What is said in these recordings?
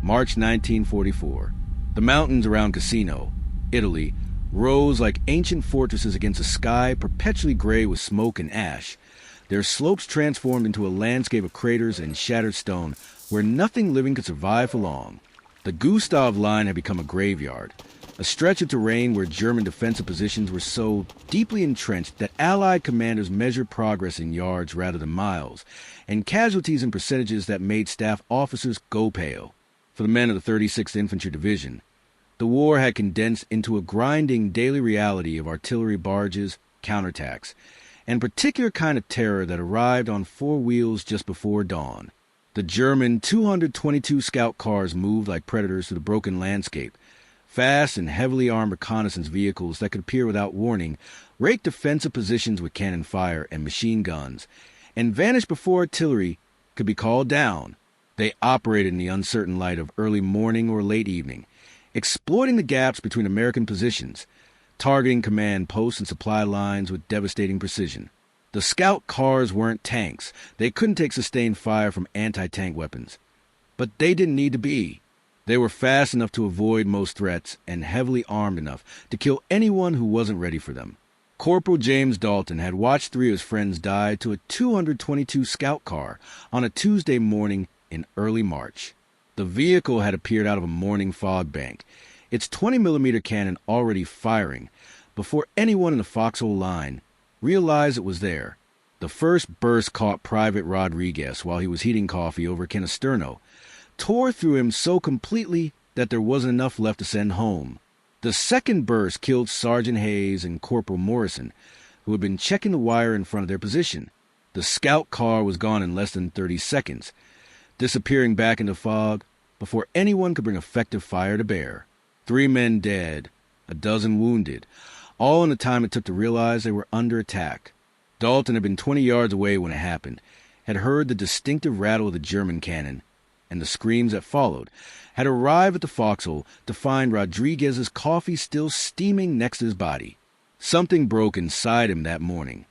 March 1944. The mountains around Cassino, Italy, rose like ancient fortresses against a sky perpetually gray with smoke and ash. Their slopes transformed into a landscape of craters and shattered stone where nothing living could survive for long. The Gustav Line had become a graveyard, a stretch of terrain where German defensive positions were so deeply entrenched that Allied commanders measured progress in yards rather than miles, and casualties in percentages that made staff officers go pale. For the men of the 36th Infantry Division, the war had condensed into a grinding daily reality of artillery barges, counterattacks, and a particular kind of terror that arrived on four wheels just before dawn. The German 222 scout cars moved like predators through the broken landscape. Fast and heavily armed reconnaissance vehicles that could appear without warning raked defensive positions with cannon fire and machine guns, and vanished before artillery could be called down. They operated in the uncertain light of early morning or late evening, exploiting the gaps between American positions, targeting command posts and supply lines with devastating precision. The scout cars weren't tanks. They couldn't take sustained fire from anti-tank weapons. But they didn't need to be. They were fast enough to avoid most threats and heavily armed enough to kill anyone who wasn't ready for them. Corporal James Dalton had watched three of his friends die to a 222 scout car on a Tuesday morning in early March. The vehicle had appeared out of a morning fog bank, its 20mm cannon already firing, before anyone in the foxhole line realized it was there. The first burst caught Private Rodriguez while he was heating coffee over a canisterno, tore through him so completely that there wasn't enough left to send home. The second burst killed Sergeant Hayes and Corporal Morrison, who had been checking the wire in front of their position. The scout car was gone in less than 30 seconds, disappearing back into fog before anyone could bring effective fire to bear. 3 men dead, a dozen wounded, all in the time it took to realize they were under attack. Dalton had been 20 yards away when it happened, had heard the distinctive rattle of the German cannon, and the screams that followed, had arrived at the foxhole to find Rodriguez's coffee still steaming next to his body. Something broke inside him that morning.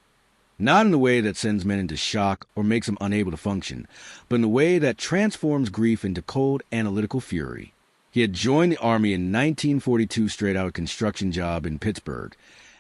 Not in the way that sends men into shock or makes them unable to function, but in a way that transforms grief into cold analytical fury. He had joined the Army in 1942 straight out of a construction job in Pittsburgh,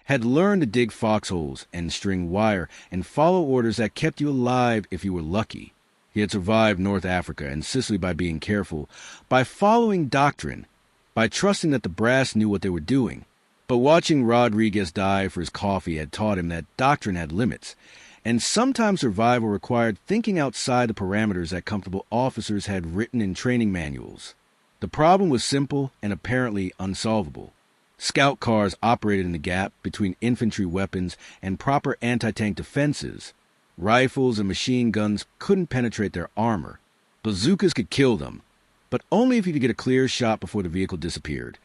had learned to dig foxholes and string wire and follow orders that kept you alive if you were lucky. He had survived North Africa and Sicily by being careful, by following doctrine, by trusting that the brass knew what they were doing. But watching Rodriguez die for his coffee had taught him that doctrine had limits, and sometimes survival required thinking outside the parameters that comfortable officers had written in training manuals. The problem was simple and apparently unsolvable. Scout cars operated in the gap between infantry weapons and proper anti-tank defenses. Rifles and machine guns couldn't penetrate their armor. Bazookas could kill them, but only if you could get a clear shot before the vehicle disappeared.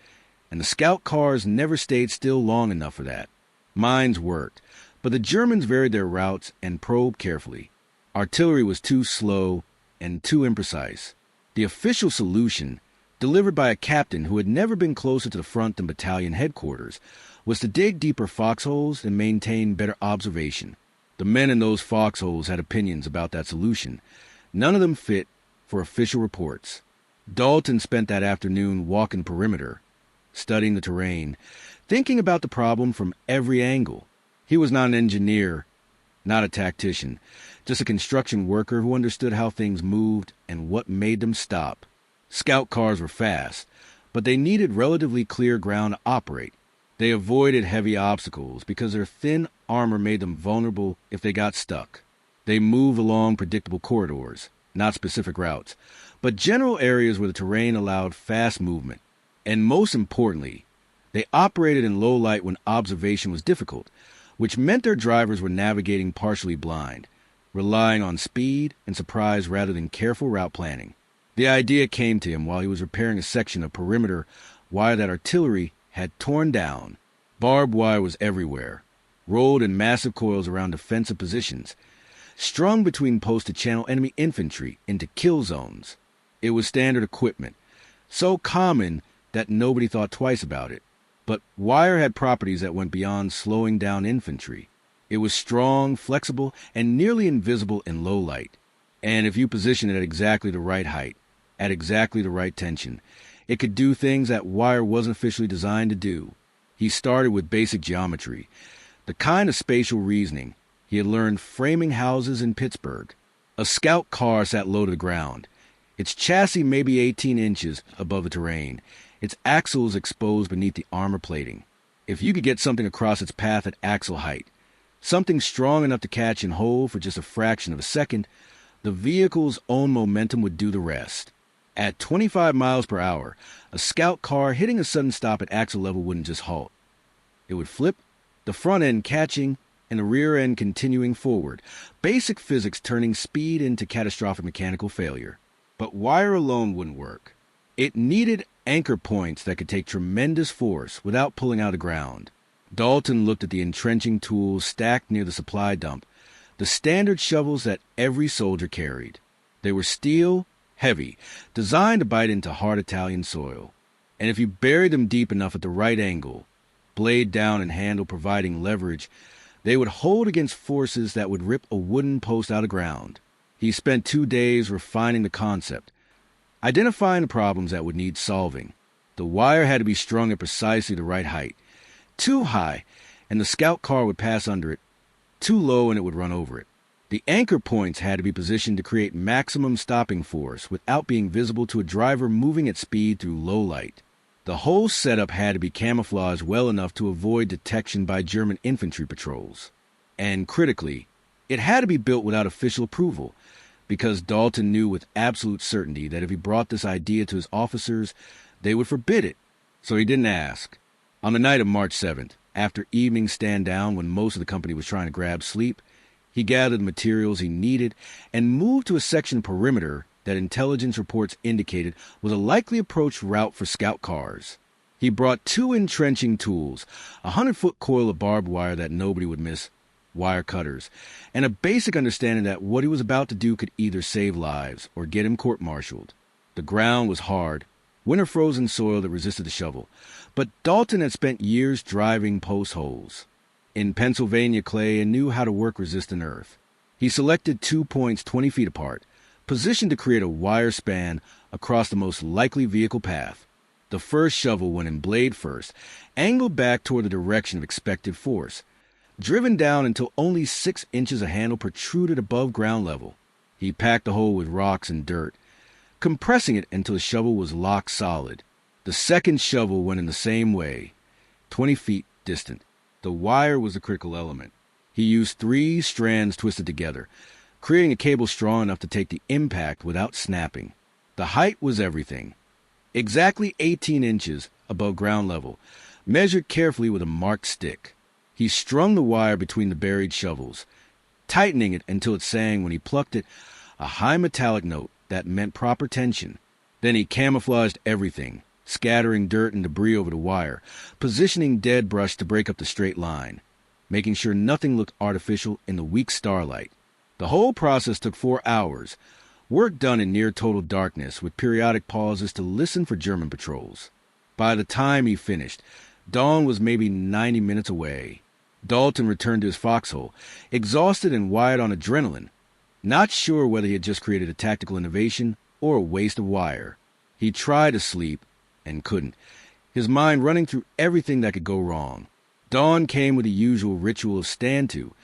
And the scout cars never stayed still long enough for that. Mines worked, but the Germans varied their routes and probed carefully. Artillery was too slow and too imprecise. The official solution, delivered by a captain who had never been closer to the front than battalion headquarters, was to dig deeper foxholes and maintain better observation. The men in those foxholes had opinions about that solution. None of them fit for official reports. Dalton spent that afternoon walking perimeter, studying the terrain, thinking about the problem from every angle. He was not an engineer, not a tactician, just a construction worker who understood how things moved and what made them stop. Scout cars were fast, but they needed relatively clear ground to operate. They avoided heavy obstacles because their thin armor made them vulnerable if they got stuck. They moved along predictable corridors, not specific routes, but general areas where the terrain allowed fast movement. And most importantly, they operated in low light when observation was difficult, which meant their drivers were navigating partially blind, relying on speed and surprise rather than careful route planning. The idea came to him while he was repairing a section of perimeter wire that artillery had torn down. Barbed wire was everywhere, rolled in massive coils around defensive positions, strung between posts to channel enemy infantry into kill zones. It was standard equipment, so common that nobody thought twice about it. But wire had properties that went beyond slowing down infantry. It was strong, flexible, and nearly invisible in low light. And if you positioned it at exactly the right height, at exactly the right tension. It could do things that wire wasn't officially designed to do. He started with basic geometry, the kind of spatial reasoning he had learned framing houses in Pittsburgh. A scout car sat low to the ground, its chassis maybe 18 inches above the terrain, its axles exposed beneath the armor plating. If you could get something across its path at axle height, something strong enough to catch and hold for just a fraction of a second, the vehicle's own momentum would do the rest. At 25 miles per hour, a scout car hitting a sudden stop at axle level wouldn't just halt. It would flip, the front end catching and the rear end continuing forward, basic physics turning speed into catastrophic mechanical failure. But wire alone wouldn't work. It needed anchor points that could take tremendous force without pulling out of ground. Dalton looked at the entrenching tools stacked near the supply dump, the standard shovels that every soldier carried. They were steel, heavy, designed to bite into hard Italian soil. And if you buried them deep enough at the right angle, blade down and handle providing leverage, they would hold against forces that would rip a wooden post out of ground. He spent 2 days refining the concept, identifying the problems that would need solving. The wire had to be strung at precisely the right height. Too high, and the scout car would pass under it. Too low, and it would run over it. The anchor points had to be positioned to create maximum stopping force without being visible to a driver moving at speed through low light. The whole setup had to be camouflaged well enough to avoid detection by German infantry patrols. And critically, it had to be built without official approval, because Dalton knew with absolute certainty that if he brought this idea to his officers, they would forbid it. So he didn't ask. On the night of March 7th, after evening stand down when most of the company was trying to grab sleep, he gathered the materials he needed and moved to a section of perimeter that intelligence reports indicated was a likely approach route for scout cars. He brought 2 entrenching tools, a 100-foot coil of barbed wire that nobody would miss, wire cutters, and a basic understanding that what he was about to do could either save lives or get him court-martialed. The ground was hard, winter-frozen soil that resisted the shovel, but Dalton had spent years driving post holes in Pennsylvania clay and knew how to work resistant earth. He selected 2 points 20 feet apart, positioned to create a wire span across the most likely vehicle path. The first shovel went in blade first, angled back toward the direction of expected force, driven down until only 6 inches of handle protruded above ground level. He packed the hole with rocks and dirt, compressing it until the shovel was locked solid. The second shovel went in the same way, 20 feet distant. The wire was the critical element. He used 3 strands twisted together, creating a cable strong enough to take the impact without snapping. The height was everything. Exactly 18 inches above ground level, measured carefully with a marked stick. He strung the wire between the buried shovels, tightening it until it sang when he plucked it, a high metallic note that meant proper tension. Then he camouflaged everything, scattering dirt and debris over the wire, positioning dead brush to break up the straight line, making sure nothing looked artificial in the weak starlight. The whole process took 4 hours, work done in near total darkness with periodic pauses to listen for German patrols. By the time he finished, dawn was maybe 90 minutes away. Dalton returned to his foxhole, exhausted and wired on adrenaline, not sure whether he had just created a tactical innovation or a waste of wire. He tried to sleep and couldn't, his mind running through everything that could go wrong. Dawn came with the usual ritual of stand to,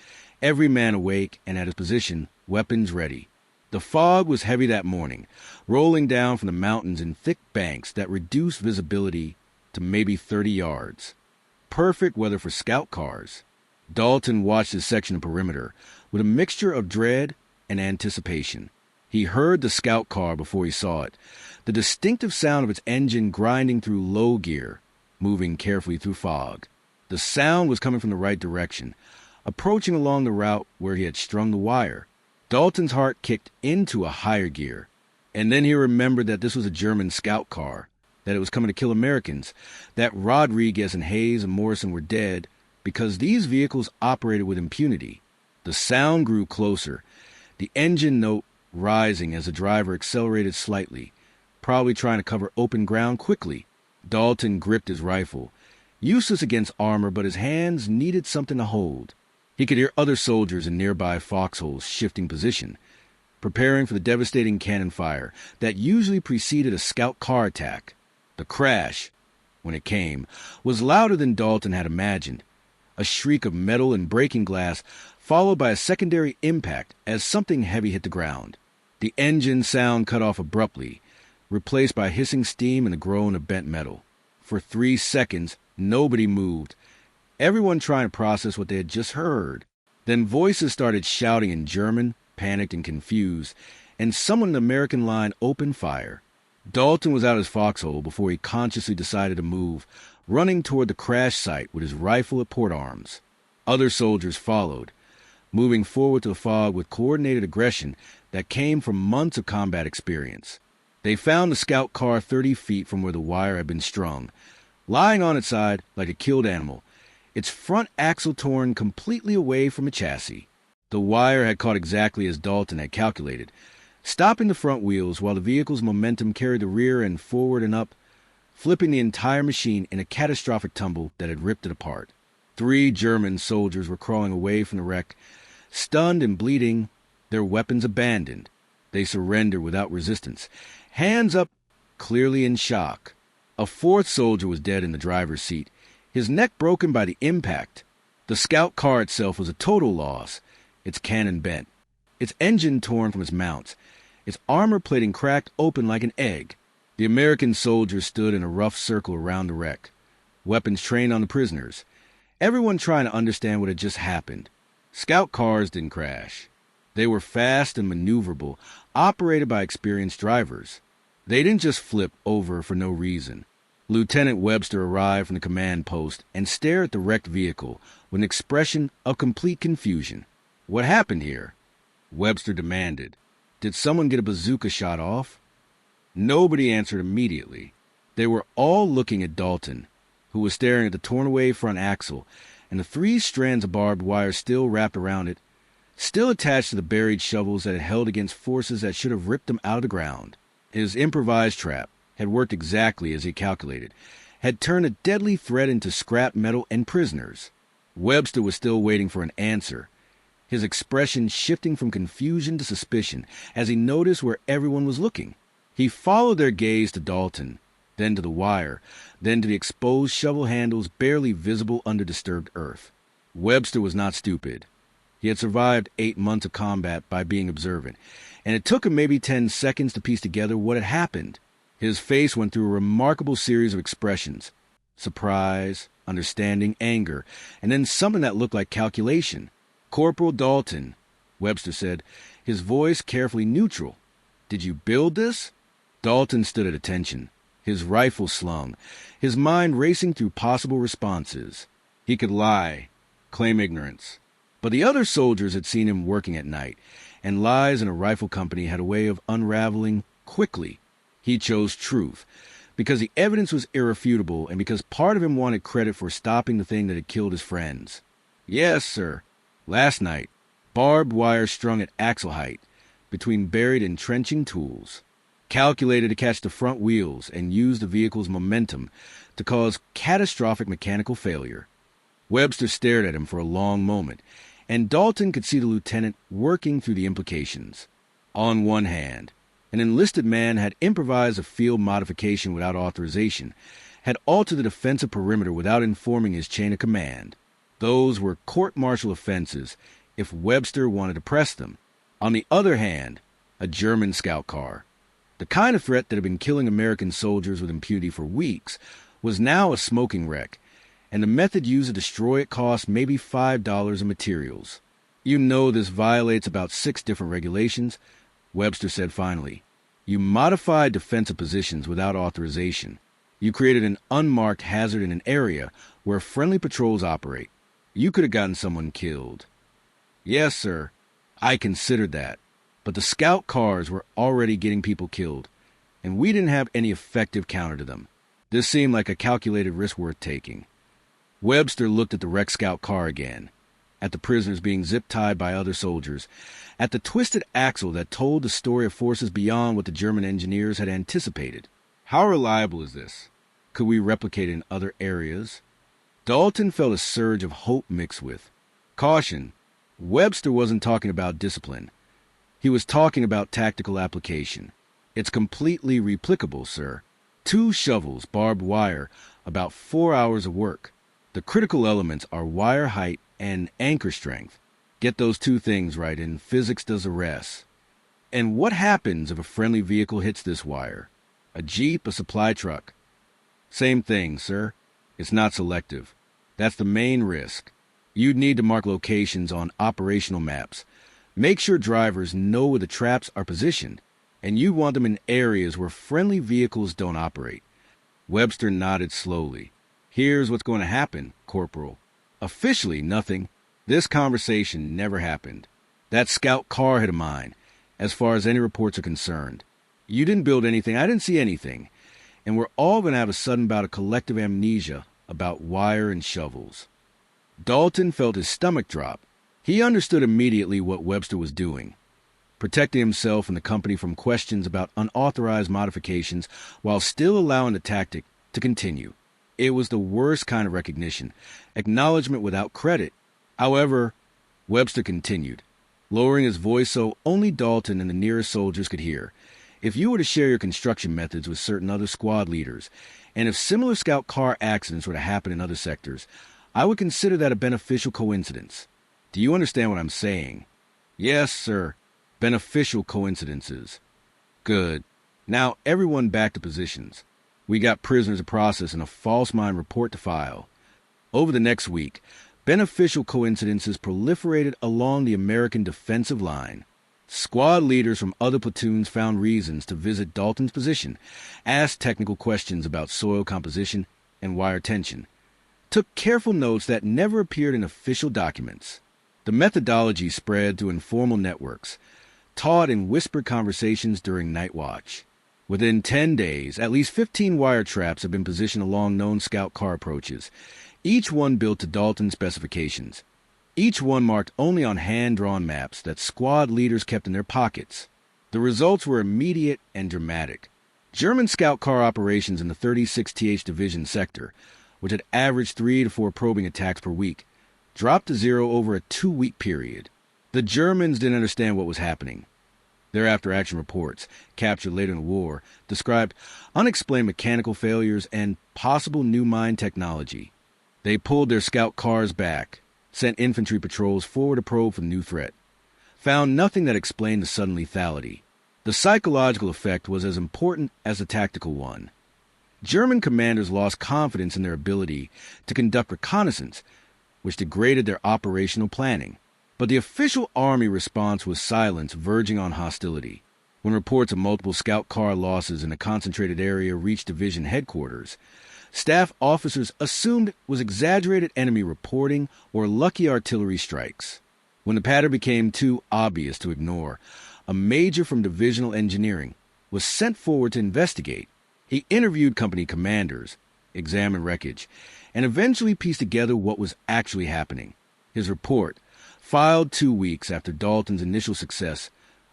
every man awake and at his position, weapons ready. The fog was heavy that morning, rolling down from the mountains in thick banks that reduced visibility to maybe 30 yards. Perfect weather for scout cars. Dalton watched his section of perimeter with a mixture of dread and anticipation. He heard the scout car before he saw it, the distinctive sound of its engine grinding through low gear, moving carefully through fog. The sound was coming from the right direction, approaching along the route where he had strung the wire. Dalton's heart kicked into a higher gear, and then he remembered that this was a German scout car, that it was coming to kill Americans, that Rodriguez and Hayes and Morrison were dead because these vehicles operated with impunity. The sound grew closer, the engine note rising as the driver accelerated slightly, probably trying to cover open ground quickly. Dalton gripped his rifle, useless against armor, but his hands needed something to hold. He could hear other soldiers in nearby foxholes shifting position. preparing for the devastating cannon fire that usually preceded a scout car attack. The crash, when it came, was louder than Dalton had imagined. A shriek of metal and breaking glass, followed by a secondary impact as something heavy hit the ground. The engine sound cut off abruptly, replaced by hissing steam and the groan of bent metal. For 3 seconds, nobody moved, everyone trying to process what they had just heard. Then voices started shouting in German, panicked and confused, and someone in the American line opened fire. Dalton was out his foxhole before he consciously decided to move, running toward the crash site with his rifle at port arms. Other soldiers followed, moving forward to the fog with coordinated aggression that came from months of combat experience. They found the scout car 30 feet from where the wire had been strung, lying on its side like a killed animal, its front axle torn completely away from the chassis. The wire had caught exactly as Dalton had calculated, stopping the front wheels while the vehicle's momentum carried the rear end forward and up, flipping the entire machine in a catastrophic tumble that had ripped it apart. 3 German soldiers were crawling away from the wreck, stunned and bleeding, their weapons abandoned. They surrendered without resistance, hands up, clearly in shock. A 4th soldier was dead in the driver's seat, his neck broken by the impact. The scout car itself was a total loss, its cannon bent, its engine torn from its mounts, its armor plating cracked open like an egg. The American soldiers stood in a rough circle around the wreck, weapons trained on the prisoners, everyone trying to understand what had just happened. Scout cars didn't crash. They were fast and maneuverable, operated by experienced drivers. They didn't just flip over for no reason. Lieutenant Webster arrived from the command post and stared at the wrecked vehicle with an expression of complete confusion. "What happened here?" Webster demanded. "Did someone get a bazooka shot off?" Nobody answered immediately. They were all looking at Dalton, who was staring at the torn-away front axle and the 3 strands of barbed wire still wrapped around it, still attached to the buried shovels that had held against forces that should have ripped them out of the ground. His improvised trap had worked exactly as he calculated, had turned a deadly threat into scrap metal and prisoners. Webster was still waiting for an answer, his expression shifting from confusion to suspicion as he noticed where everyone was looking. He followed their gaze to Dalton, then to the wire, then to the exposed shovel handles barely visible under disturbed earth. Webster was not stupid. He had survived 8 months of combat by being observant, and it took him maybe 10 seconds to piece together what had happened. His face went through a remarkable series of expressions: surprise, understanding, anger, and then something that looked like calculation. "Corporal Dalton," Webster said, his voice carefully neutral. "Did you build this?" Dalton stood at attention, his rifle slung, his mind racing through possible responses. He could lie, claim ignorance. But the other soldiers had seen him working at night, and lies in a rifle company had a way of unraveling quickly. He chose truth, because the evidence was irrefutable and because part of him wanted credit for stopping the thing that had killed his friends. "Yes, sir. Last night, barbed wire strung at axle height, between buried entrenching tools, calculated to catch the front wheels and use the vehicle's momentum to cause catastrophic mechanical failure." Webster stared at him for a long moment, and Dalton could see the lieutenant working through the implications. On one hand, an enlisted man had improvised a field modification without authorization, had altered the defensive perimeter without informing his chain of command. Those were court-martial offenses if Webster wanted to press them. On the other hand, a German scout car, the kind of threat that had been killing American soldiers with impunity for weeks, was now a smoking wreck, and the method used to destroy it cost maybe $5 in materials. "You know this violates about 6 different regulations," Webster said finally. "You modified defensive positions without authorization. You created an unmarked hazard in an area where friendly patrols operate. You could have gotten someone killed." "Yes, sir. I considered that. But the scout cars were already getting people killed, and we didn't have any effective counter to them. This seemed like a calculated risk worth taking." Webster looked at the wrecked scout car again, at the prisoners being zip-tied by other soldiers, at the twisted axle that told the story of forces beyond what the German engineers had anticipated. "How reliable is this? Could we replicate it in other areas?" Dalton felt a surge of hope mixed with caution. Webster wasn't talking about discipline. He He was talking about tactical application. It's completely replicable, sir. 2 shovels, barbed wire, about 4 hours of work. The critical elements are wire height and anchor strength. Get those 2 things right and physics does the rest. And what happens if a friendly vehicle hits this wire? A jeep, a supply truck? Same thing, sir. It's not selective. That's the main risk. You'd need to mark locations on operational maps. Make sure drivers know where the traps are positioned, and you want them in areas where friendly vehicles don't operate. Webster nodded slowly. Here's what's going to happen, Corporal. Officially, nothing. This conversation never happened. That scout car hit a mine, as far as any reports are concerned. You didn't build anything, I didn't see anything. And we're all going to have a sudden bout of collective amnesia about wire and shovels. Dalton felt his stomach drop. He understood immediately what Webster was doing, protecting himself and the company from questions about unauthorized modifications while still allowing the tactic to continue. It was the worst kind of recognition, acknowledgement without credit. However, Webster continued, lowering his voice so only Dalton and the nearest soldiers could hear. If you were to share your construction methods with certain other squad leaders, and if similar scout car accidents were to happen in other sectors, I would consider that a beneficial coincidence. Do you understand what I'm saying? Yes, sir. Beneficial coincidences. Good. Now, everyone back to positions. We got prisoners to process and a false mine report to file. Over the next week, beneficial coincidences proliferated along the American defensive line. Squad leaders from other platoons found reasons to visit Dalton's position, asked technical questions about soil composition and wire tension, took careful notes that never appeared in official documents. The methodology spread to informal networks, taught in whispered conversations during night watch. Within 10 days, at least 15 wire traps have been positioned along known scout car approaches, each one built to Dalton specifications. Each one marked only on hand-drawn maps that squad leaders kept in their pockets. The results were immediate and dramatic. German scout car operations in the 36th Division sector, which had averaged 3 to 4 probing attacks per week, dropped to 0 over a 2-week period. The Germans didn't understand what was happening. Their after-action reports, captured later in the war, described unexplained mechanical failures and possible new mine technology. They pulled their scout cars back, sent infantry patrols forward to probe for the new threat, found nothing that explained the sudden lethality. The psychological effect was as important as the tactical one. German commanders lost confidence in their ability to conduct reconnaissance, which degraded their operational planning. But the official Army response was silence verging on hostility. When reports of multiple scout car losses in a concentrated area reached division headquarters, staff officers assumed it was exaggerated enemy reporting or lucky artillery strikes. When the pattern became too obvious to ignore, a major from divisional engineering was sent forward to investigate. He interviewed company commanders, examined wreckage, and eventually pieced together what was actually happening. His report, filed 2 weeks after Dalton's initial success,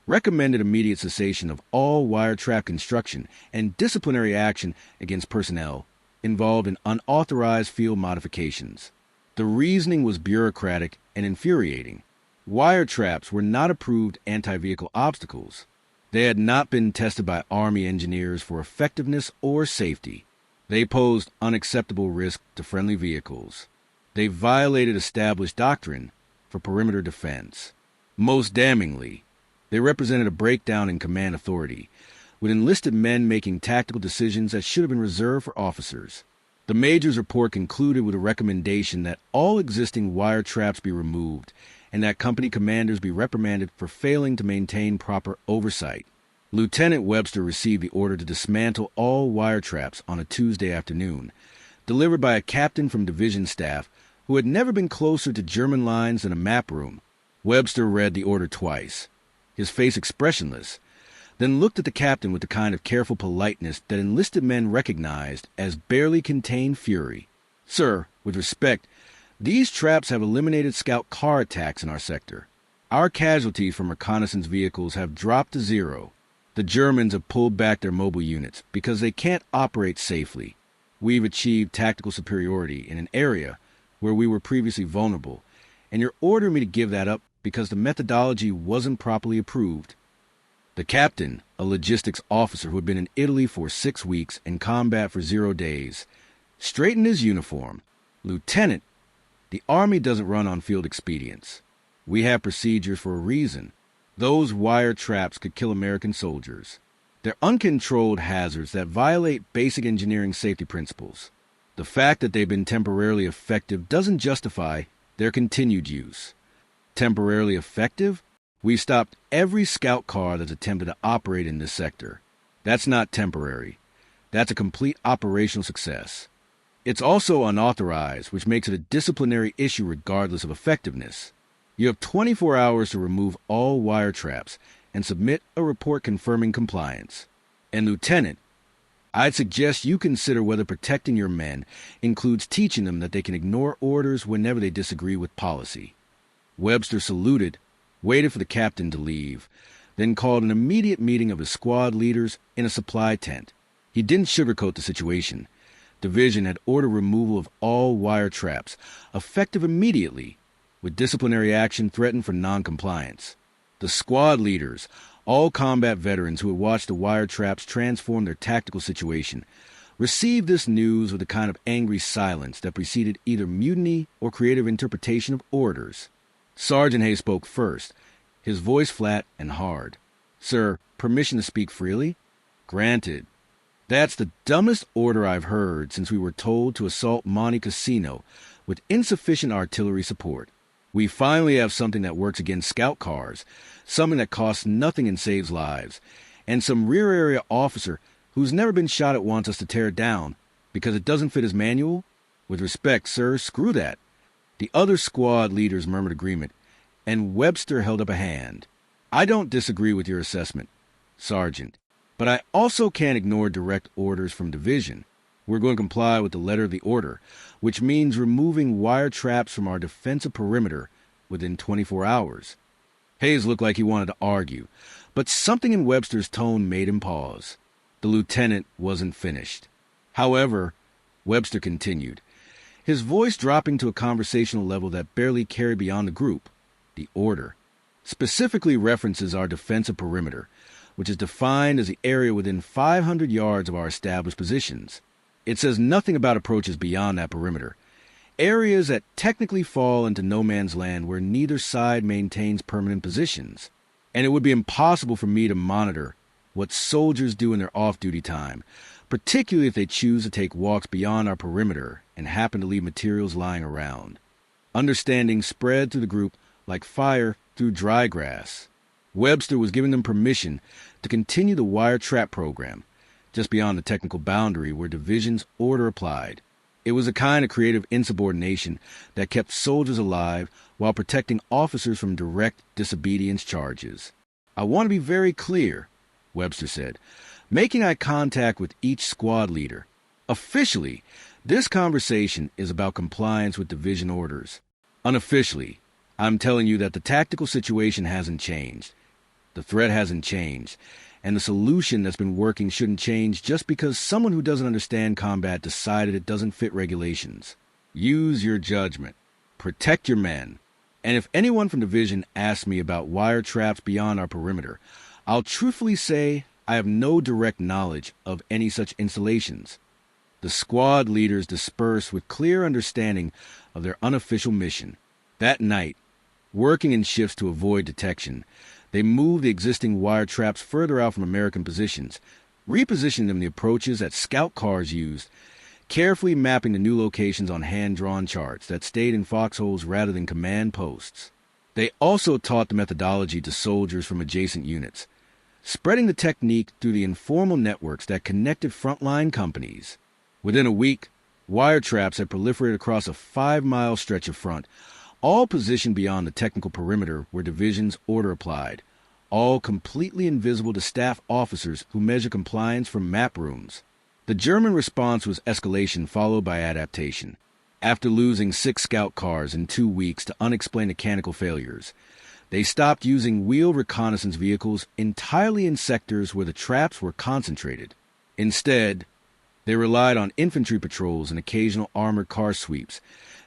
recommended immediate cessation of all wire trap construction and disciplinary action against personnel involved in unauthorized field modifications. The reasoning was bureaucratic and infuriating. Wire traps were not approved anti-vehicle obstacles. They had not been tested by Army engineers for effectiveness or safety. They posed unacceptable risk to friendly vehicles. They violated established doctrine for perimeter defense. Most damningly, they represented a breakdown in command authority, with enlisted men making tactical decisions that should have been reserved for officers. The Major's report concluded with a recommendation that all existing wire traps be removed and that company commanders be reprimanded for failing to maintain proper oversight. Lieutenant Webster received the order to dismantle all wire traps on a Tuesday afternoon, delivered by a captain from division staff who had never been closer to German lines than a map room. Webster read the order twice, his face expressionless, then looked at the captain with the kind of careful politeness that enlisted men recognized as barely contained fury. "Sir, with respect, these traps have eliminated scout car attacks in our sector. Our casualties from reconnaissance vehicles have dropped to 0. The Germans have pulled back their mobile units because they can't operate safely. We've achieved tactical superiority in an area where we were previously vulnerable, and you're ordering me to give that up because the methodology wasn't properly approved. The captain, a logistics officer who had been in Italy for 6 weeks and combat for 0 days, straightened his uniform. Lieutenant, the Army doesn't run on field expedients. We have procedures for a reason. Those wire traps could kill American soldiers. They're uncontrolled hazards that violate basic engineering safety principles. The fact that they've been temporarily effective doesn't justify their continued use. Temporarily effective? We stopped every scout car that's attempted to operate in this sector. That's not temporary. That's a complete operational success. It's also unauthorized, which makes it a disciplinary issue regardless of effectiveness. You have 24 hours to remove all wire traps and submit a report confirming compliance. And Lieutenant, I'd suggest you consider whether protecting your men includes teaching them that they can ignore orders whenever they disagree with policy. Webster saluted, waited for the captain to leave, then called an immediate meeting of his squad leaders in a supply tent. He didn't sugarcoat the situation. Division had ordered removal of all wire traps, effective immediately, with disciplinary action threatened for non-compliance. The squad leaders, all combat veterans who had watched the wire traps transform their tactical situation, received this news with a kind of angry silence that preceded either mutiny or creative interpretation of orders. Sergeant Hay spoke first, his voice flat and hard. "Sir, permission to speak freely?" "Granted." "That's the dumbest order I've heard since we were told to assault Monte Cassino with insufficient artillery support. We finally have something that works against scout cars, something that costs nothing and saves lives, and some rear area officer who's never been shot at wants us to tear it down because it doesn't fit his manual? With respect, sir, screw that." The other squad leaders murmured agreement, and Webster held up a hand. "I don't disagree with your assessment, Sergeant, but I also can't ignore direct orders from Division. We're going to comply with the letter of the order, which means removing wire traps from our defensive perimeter within 24 hours. Hayes looked like he wanted to argue, but something in Webster's tone made him pause. The lieutenant wasn't finished. However, Webster continued, his voice dropping to a conversational level that barely carried beyond the group. The order specifically references our defensive perimeter, which is defined as the area within 500 yards of our established positions. It says nothing about approaches beyond that perimeter, areas that technically fall into no man's land where neither side maintains permanent positions. And it would be impossible for me to monitor what soldiers do in their off-duty time, particularly if they choose to take walks beyond our perimeter and happen to leave materials lying around. Understanding spread through the group like fire through dry grass. Webster was giving them permission to continue the wire trap program, just beyond the technical boundary where Division's order applied. It was a kind of creative insubordination that kept soldiers alive while protecting officers from direct disobedience charges. "I want to be very clear," Webster said, making eye contact with each squad leader. "Officially, this conversation is about compliance with Division orders. Unofficially, I'm telling you that the tactical situation hasn't changed. The threat hasn't changed, and the solution that's been working shouldn't change just because someone who doesn't understand combat decided it doesn't fit regulations. Use your judgment. Protect your men. And if anyone from Division asks me about wire traps beyond our perimeter, I'll truthfully say I have no direct knowledge of any such installations." The squad leaders dispersed with clear understanding of their unofficial mission. That night, working in shifts to avoid detection, they moved the existing wire traps further out from American positions, repositioning them in the approaches that scout cars used, carefully mapping the new locations on hand-drawn charts that stayed in foxholes rather than command posts. They also taught the methodology to soldiers from adjacent units, spreading the technique through the informal networks that connected frontline companies. Within a week, wire traps had proliferated across a 5-mile stretch of front, all positioned beyond the technical perimeter where Division's order applied, all completely invisible to staff officers who measure compliance from map rooms. The German response was escalation followed by adaptation. After losing 6 scout cars in 2 weeks to unexplained mechanical failures, they stopped using wheeled reconnaissance vehicles entirely in sectors where the traps were concentrated. Instead, they relied on infantry patrols and occasional armored car sweeps,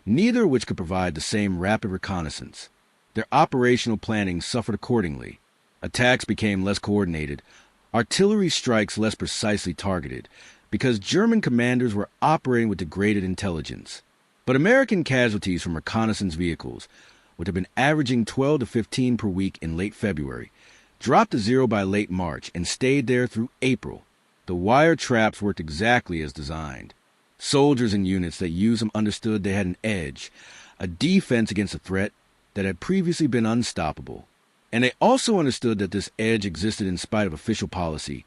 neither of which could provide the same rapid reconnaissance. Their operational planning suffered accordingly. Attacks became less coordinated, artillery strikes less precisely targeted, because German commanders were operating with degraded intelligence. But American casualties from reconnaissance vehicles, which had been averaging 12 to 15 per week in late February, dropped to zero by late March and stayed there through April. The wire traps worked exactly as designed. Soldiers and units that used them understood they had an edge, a defense against a threat that had previously been unstoppable. And they also understood that this edge existed in spite of official policy,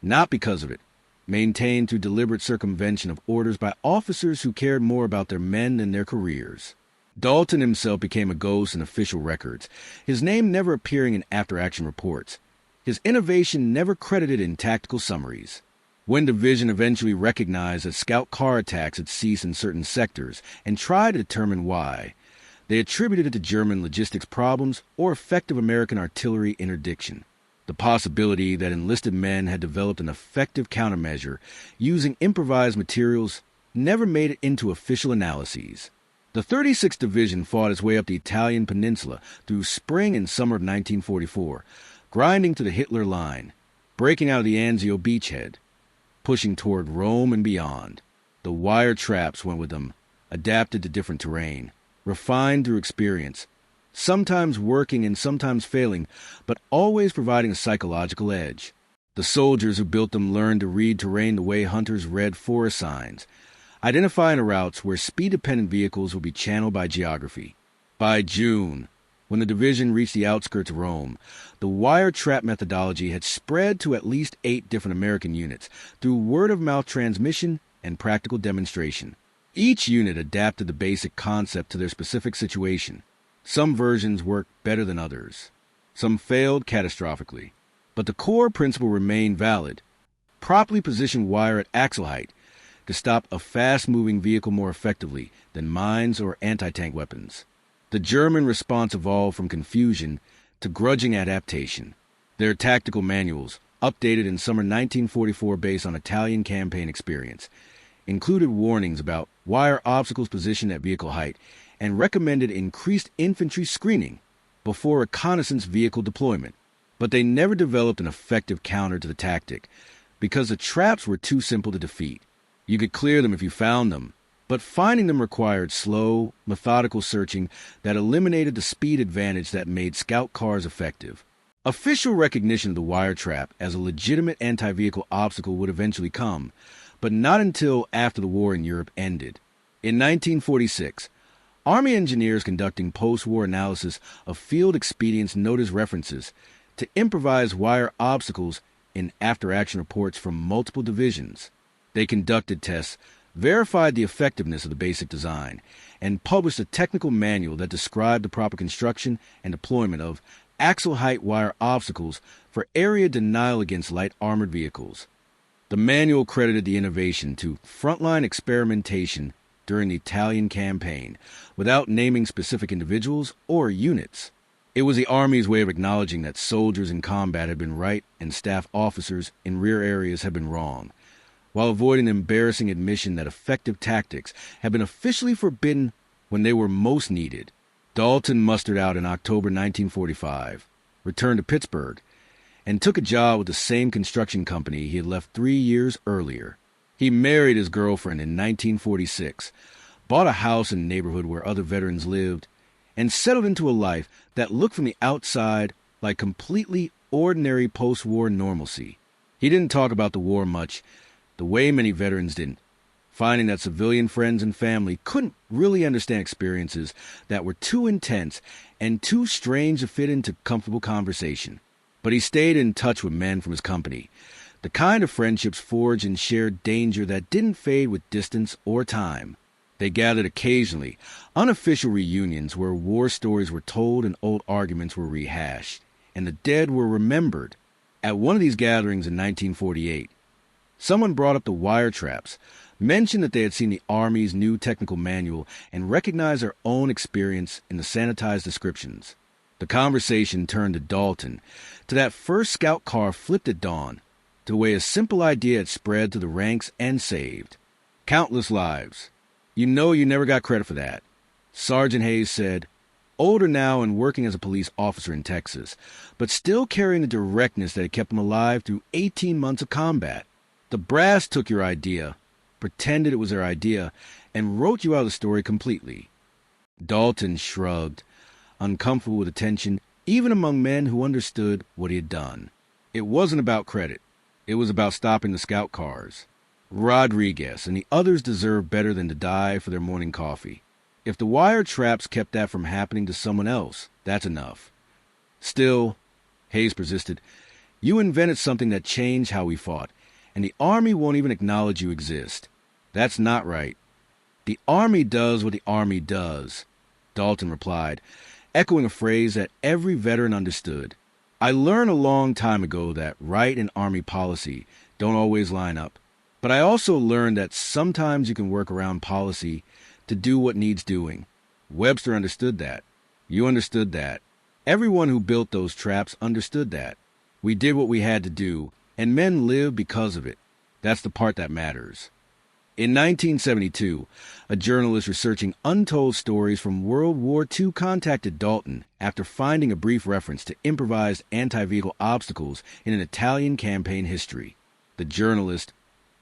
not because of it, maintained through deliberate circumvention of orders by officers who cared more about their men than their careers. Dalton himself became a ghost in official records, his name never appearing in after-action reports, his innovation never credited in tactical summaries. When Division eventually recognized that scout car attacks had ceased in certain sectors and tried to determine why, they attributed it to German logistics problems or effective American artillery interdiction. The possibility that enlisted men had developed an effective countermeasure using improvised materials never made it into official analyses. The 36th Division fought its way up the Italian peninsula through spring and summer of 1944, grinding to the Hitler Line, breaking out of the Anzio beachhead, pushing toward Rome and beyond. The wire traps went with them, adapted to different terrain, refined through experience, sometimes working and sometimes failing, but always providing a psychological edge. The soldiers who built them learned to read terrain the way hunters read forest signs, identifying routes where speed-dependent vehicles would be channeled by geography. By June, when the division reached the outskirts of Rome, the wire trap methodology had spread to at least 8 different American units through word-of-mouth transmission and practical demonstration. Each unit adapted the basic concept to their specific situation. Some versions worked better than others. Some failed catastrophically. But the core principle remained valid. Properly position wire at axle height to stop a fast-moving vehicle more effectively than mines or anti-tank weapons. The German response evolved from confusion to grudging adaptation. Their tactical manuals, updated in summer 1944 based on Italian campaign experience, included warnings about wire obstacles positioned at vehicle height and recommended increased infantry screening before reconnaissance vehicle deployment. But they never developed an effective counter to the tactic because the traps were too simple to defeat. You could clear them if you found them, but finding them required slow, methodical searching that eliminated the speed advantage that made scout cars effective. Official recognition of the wire trap as a legitimate anti-vehicle obstacle would eventually come, but not until after the war in Europe ended. In 1946, Army engineers conducting post-war analysis of field expedients noticed references to improvised wire obstacles in after-action reports from multiple divisions. They conducted tests, verified the effectiveness of the basic design, and published a technical manual that described the proper construction and deployment of axle height wire obstacles for area denial against light armored vehicles. The manual credited the innovation to frontline experimentation during the Italian campaign, without naming specific individuals or units. It was the Army's way of acknowledging that soldiers in combat had been right and staff officers in rear areas had been wrong, while avoiding the embarrassing admission that effective tactics had been officially forbidden when they were most needed. Dalton mustered out in October 1945, returned to Pittsburgh, and took a job with the same construction company he had left 3 years earlier. He married his girlfriend in 1946, bought a house in the neighborhood where other veterans lived, and settled into a life that looked from the outside like completely ordinary post-war normalcy. He didn't talk about the war much, the way many veterans didn't, finding that civilian friends and family couldn't really understand experiences that were too intense and too strange to fit into comfortable conversation. But he stayed in touch with men from his company, the kind of friendships forged in shared danger that didn't fade with distance or time. They gathered occasionally, unofficial reunions where war stories were told and old arguments were rehashed, and the dead were remembered. At one of these gatherings in 1948, someone brought up the wire traps, mentioned that they had seen the Army's new technical manual, and recognized their own experience in the sanitized descriptions. The conversation turned to Dalton, to that first scout car flipped at dawn, to the way a simple idea had spread to the ranks and saved countless lives. You know you never got credit for that. Sergeant Hayes said, older now and working as a police officer in Texas, but still carrying the directness that had kept him alive through 18 months of combat. The brass took your idea, pretended it was their idea, and wrote you out of the story completely. Dalton shrugged, uncomfortable with attention, even among men who understood what he had done. It wasn't about credit. It was about stopping the scout cars. Rodriguez and the others deserved better than to die for their morning coffee. If the wire traps kept that from happening to someone else, that's enough. Still, Hayes persisted, you invented something that changed how we fought, and the Army won't even acknowledge you exist. That's not right. The Army does what the Army does, Dalton replied, echoing a phrase that every veteran understood. I learned a long time ago that right and Army policy don't always line up, but I also learned that sometimes you can work around policy to do what needs doing. Webster understood that. You understood that. Everyone who built those traps understood that. We did what we had to do, and men lived because of it. That's the part that matters. In 1972, a journalist researching untold stories from World War II contacted Dalton after finding a brief reference to improvised anti-vehicle obstacles in an Italian campaign history. The journalist,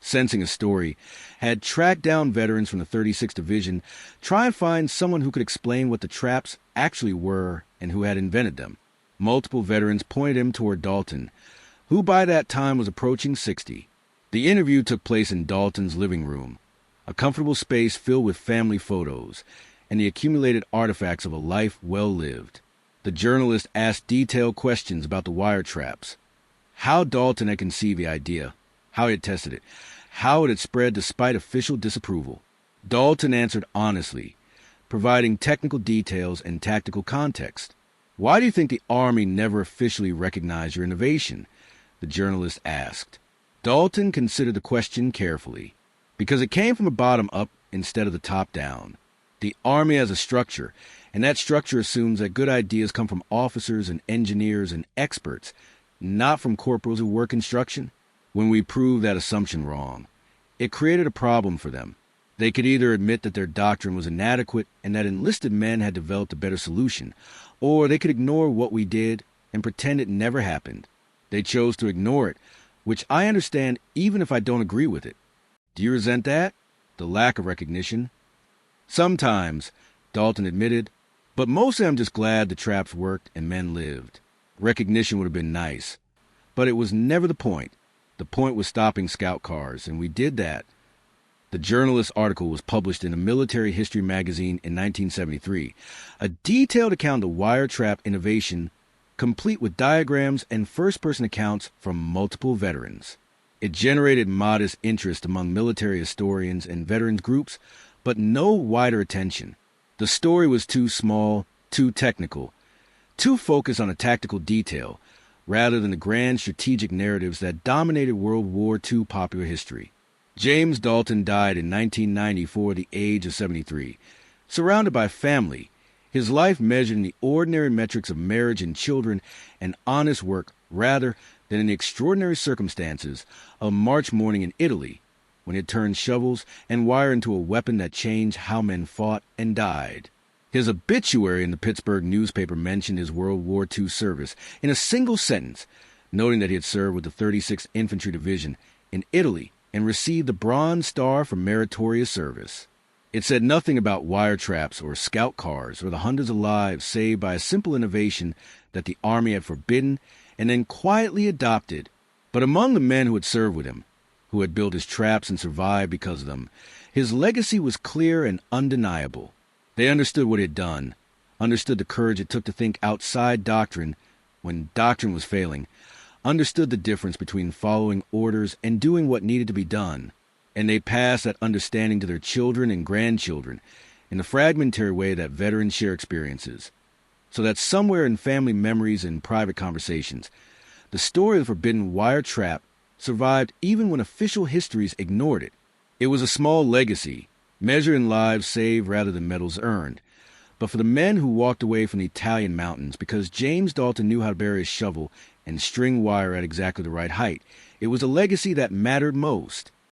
sensing a story, had tracked down veterans from the 36th Division, try and find someone who could explain what the traps actually were and who had invented them. Multiple veterans pointed him toward Dalton, who by that time was approaching 60. The interview took place in Dalton's living room, a comfortable space filled with family photos and the accumulated artifacts of a life well lived. The journalist asked detailed questions about the wire traps, how Dalton had conceived the idea, how he had tested it, how it had spread despite official disapproval. Dalton answered honestly, providing technical details and tactical context. Why do you think the Army never officially recognized your innovation? The journalist asked. Dalton considered the question carefully, because it came from the bottom up instead of the top down. The Army has a structure, and that structure assumes that good ideas come from officers and engineers and experts, not from corporals who work instruction. When we proved that assumption wrong, it created a problem for them. They could either admit that their doctrine was inadequate and that enlisted men had developed a better solution, or they could ignore what we did and pretend it never happened. They chose to ignore it, which I understand even if I don't agree with it. Do you resent that? The lack of recognition? Sometimes, Dalton admitted, but mostly I'm just glad the traps worked and men lived. Recognition would have been nice, but it was never the point. The point was stopping scout cars, and we did that. The journalist's article was published in a military history magazine in 1973, a detailed account of wire trap innovation, complete with diagrams and first-person accounts from multiple veterans. It generated modest interest among military historians and veterans groups, but no wider attention. The story was too small, too technical, too focused on a tactical detail, rather than the grand strategic narratives that dominated World War II popular history. James Dalton died in 1994 at the age of 73. Surrounded by family, his life measured in the ordinary metrics of marriage and children and honest work rather than in the extraordinary circumstances of March morning in Italy, when he had turned shovels and wire into a weapon that changed how men fought and died. His obituary in the Pittsburgh newspaper mentioned his World War II service in a single sentence, noting that he had served with the 36th Infantry Division in Italy and received the Bronze Star for meritorious service. It said nothing about wire traps or scout cars or the hundreds of lives saved by a simple innovation that the Army had forbidden and then quietly adopted. But among the men who had served with him, who had built his traps and survived because of them, his legacy was clear and undeniable. They understood what he had done, understood the courage it took to think outside doctrine when doctrine was failing, understood the difference between following orders and doing what needed to be done, and they passed that understanding to their children and grandchildren in the fragmentary way that veterans share experiences, so that somewhere in family memories and private conversations, the story of the forbidden wire trap survived even when official histories ignored it. It was a small legacy, measured in lives saved rather than medals earned, but for the men who walked away from the Italian mountains because James Dalton knew how to bury his shovel and string wire at exactly the right height, it was a legacy that mattered most.